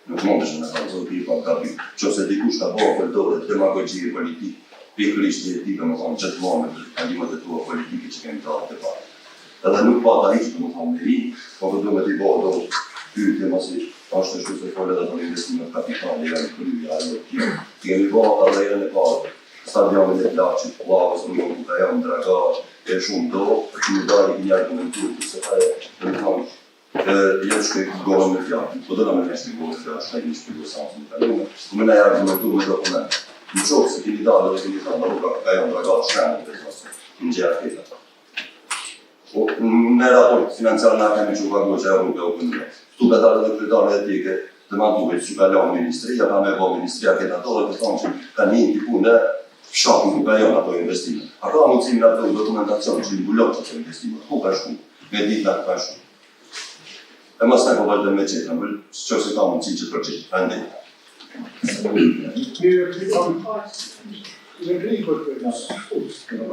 Nuk mund është në kalëzori pa gabi, që se dikush ka bëhë përdore demagogjie politikë, pikërisht jetika më thonë gjithmonë me kalimat e tua politike që kemi talë të parë. Edhe nuk pata hiqë të më thonë me i, po këtë me t'i bëhë do pyetje masi është shtu se folë edhe për investimet kapitali, janë kryja, kemi bëhë edhe janë e parë, stadionin e plaqit, plavës, ka janë dragar, e shumë do, që më dali një argumentu, se ka e të më thonë, jetë shkej gohën me fjallë, po dëna me një shkej gohën me fjallë, shkej një shkej gohën sansë në kalume, ku me ne argumentu me dokument. Në qovë se kini dalë dhe kini thënë, ka janë dragat shkënë të të në gjerë këtë. Në raport financiar nga kemi që ka gohë që e rrugë e ukëndre. Këtu ka dalë dhe kryetare etike të manduve që ka lanë ministria, ka me bo ministria këtë ato dhe të thonë që ka një tipu në shakën ku ka janë ato investime. A ka mundësimi në ato dokumentacion që i mbulon që të investime, ku ka shku, me ditë në ka shku. E mas në ka vëllë dhe me qetë, në vëllë që se ka mundësi që të përqetë, rëndi. Në